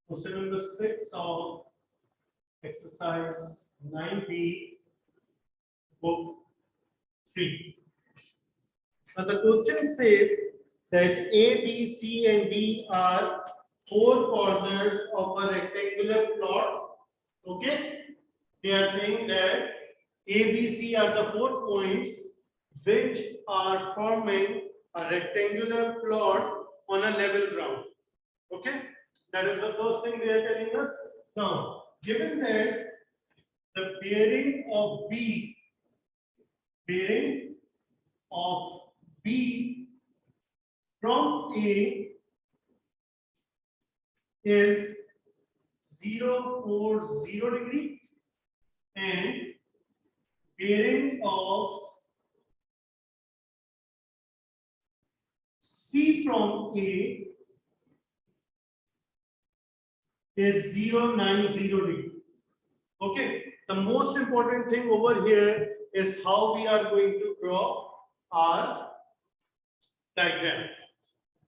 Question number 6 of exercise 9B, book 3. Now the question says that A, B, C, and D are four corners of a rectangular plot. Okay, they are saying that A, B, C are the 4 points which are forming a rectangular plot on a level ground. Okay, that is the first thing they are telling us. Now, given that the bearing of B from A is 0, 4, 0 degree, and bearing of C from A is 0, 9, 0 degree. Okay, the most important thing over here is how we are going to draw our diagram.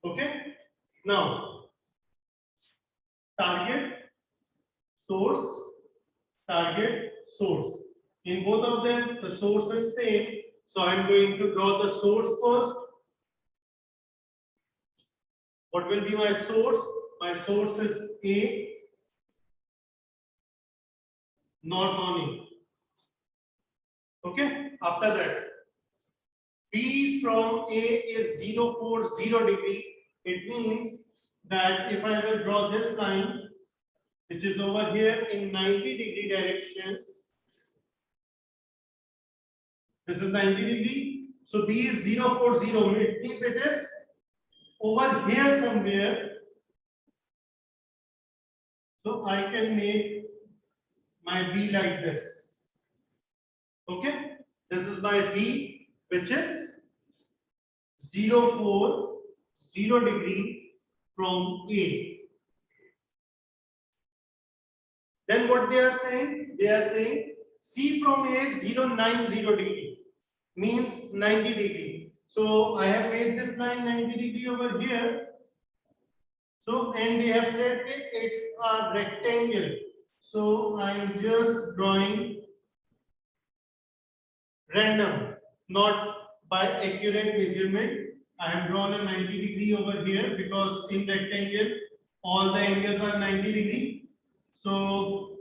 Okay, now target, source, target, source. In both of them, the source is same. So I am going to draw the source first. What will be my source? My source is A, not on A. Okay, after that, B from A is 0, 4, 0 degree. It means that if I will draw this line, which is over here in 90-degree direction, this is 90 degree. So B is 0, 4, 0. It means it is over here somewhere. So I can make my B like this. Okay, this is my B, which is 0, 4, 0 degree from A. Then what they are saying? They are saying C from A is 0, 9, 0 degree, means 90 degree. So I have made this line 90 degree over here. So, and they have said it's a rectangle. So I am just drawing random, not by accurate measurement. I have drawn a 90 degree over here because in rectangle all the angles are 90 degree. So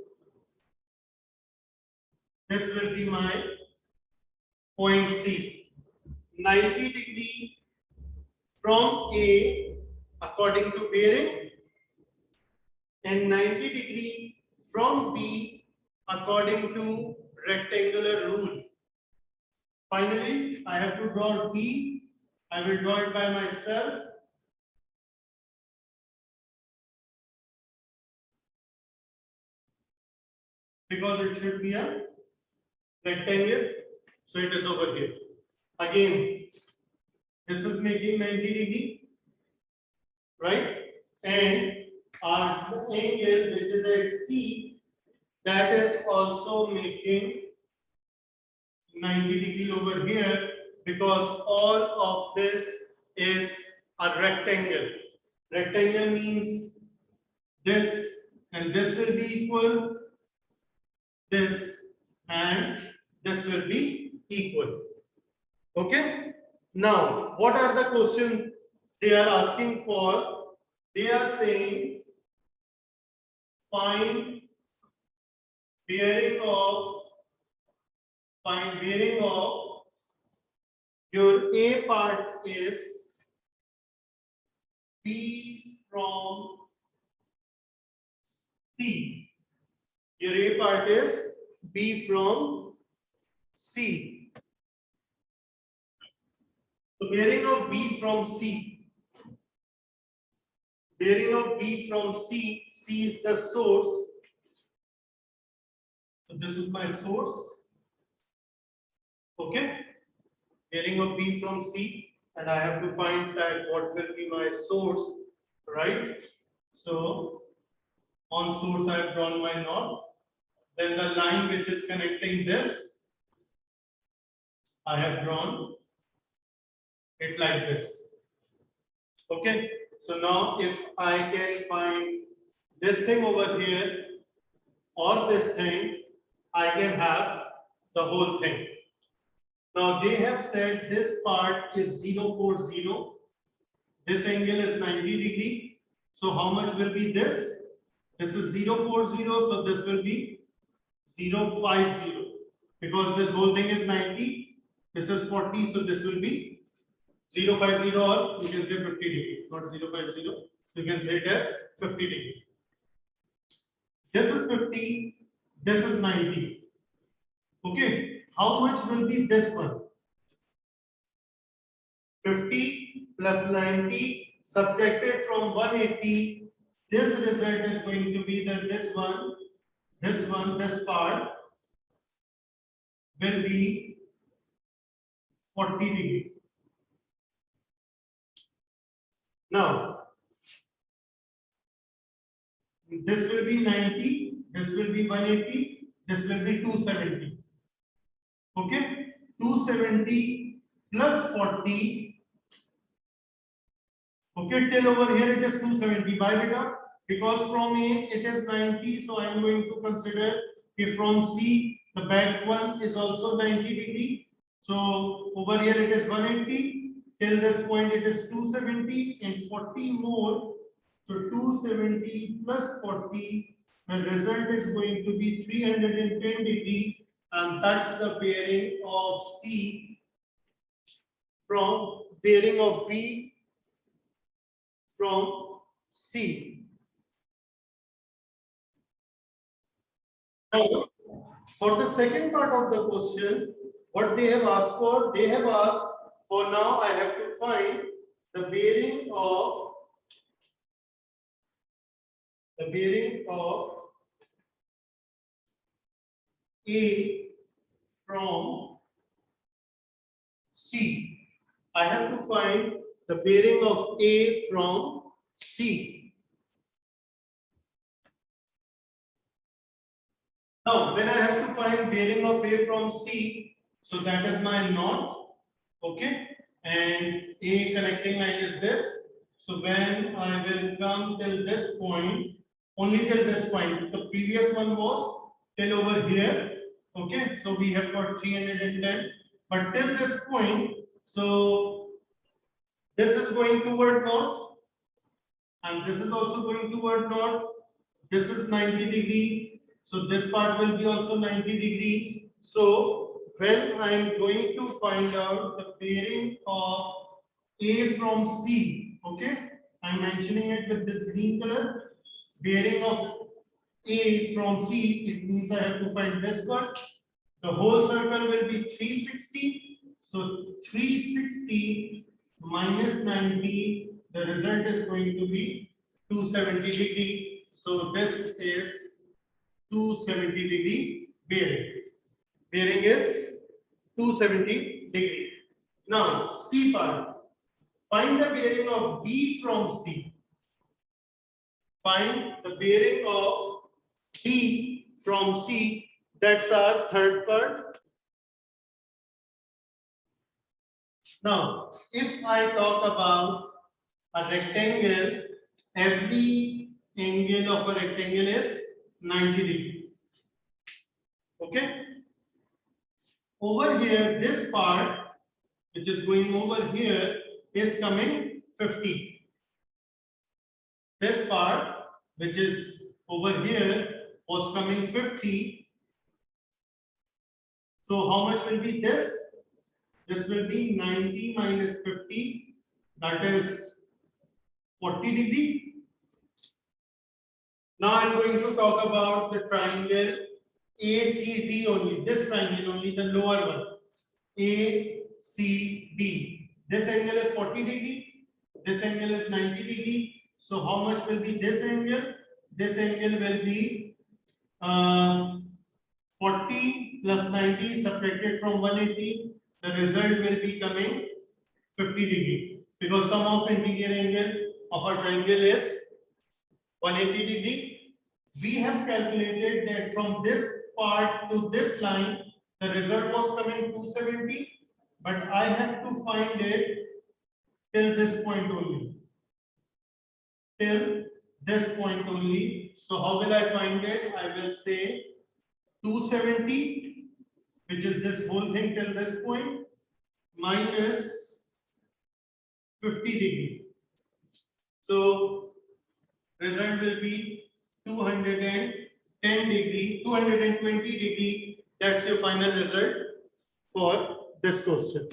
this will be my point C. 90 degree from A according to bearing, and 90 degree from B according to rectangular rule. Finally, I have to draw D. I will draw it by myself. Because it should be a rectangle. So it is over here. Again, this is making 90 degree, right? And our angle, which is at C, that is also making 90 degree over here, because all of this is a rectangle. Rectangle means this and this will be equal, this and this will be equal. Okay, now what are the questions they are asking for? They are saying find bearing of your A part is B from C. Your A part is B from C. So bearing of B from C. Bearing of B from C. C is the source. So this is my source. Okay. Bearing of B from C, and I have to find that what will be my source, right? So on source I have drawn my knot. Then the line which is connecting this, I have drawn it like this. Okay, so now if I can find this thing over here or this thing, I can have the whole thing. Now they have said this part is 040, this angle is 90 degree. So how much will be this? This is 040, so this will be 050 because this whole thing is 90. This is 40, so this will be 050 or you can say 50 degree, not 050. You can say it as 50 degree. This is 50, this is 90. Okay, how much will be this one? 50 plus 90 subtracted from 180. This result is going to be that this part will be 40 degree. Now, this will be 90, this will be 180, this will be 270. Okay, 270 plus 40. Okay, till over here it is 270. Why beta? Because from A it is 90, so I am going to consider if from C the back one is also 90 degree. So over here it is 180. Till this point it is 270 and 40 more. So 270 plus 40, the result is going to be 310 degree, and that's the bearing of C from bearing of B from C. Now, for the second part of the question, what they have asked for, they have asked for now I have to find the bearing of A from C. I have to find the bearing of A from C. Now, when I have to find bearing of A from C, so that is my knot, okay, and A connecting line is this. So when I will come till this point, only till this point, the previous one was till over here, okay, so we have got 310, but till this point, so this is going toward north, and this is also going toward north. This is 90 degree, so this part will be also 90 degree. So when I am going to find out the bearing of A from C, okay, I am mentioning it with this green color. Bearing of A from C, it means I have to find this one. The whole circle will be 360. So 360 minus 90, the result is going to be 270 degree. So this is 270 degree bearing. Bearing is 270 degree. Now C part. Find the bearing of B from C. Find the bearing of D from C. That's our third part. Now, if I talk about a rectangle, every angle of a rectangle is 90 degree. Okay. Over here, this part, which is going over here, is coming 50. This part, which is over here, was coming 50. So how much will be this? This will be 90 minus 50, that is 40 degree. Now I'm going to talk about the triangle ACD only, this triangle only, the lower one. ACD. This angle is 40 degree, this angle is 90 degree. So how much will be this angle? This angle will be 40 plus 90 subtracted from 180. The result will be coming 50 degree, because sum of interior angle of a triangle is 180 degree. We have calculated that from this part to this line, the result was coming 270, but I have to find it till this point only. Till this point only. So how will I find it? I will say 270, which is this whole thing till this point, minus 50 degree. So result will be 210 degree, 220 degree. That's your final result for this question.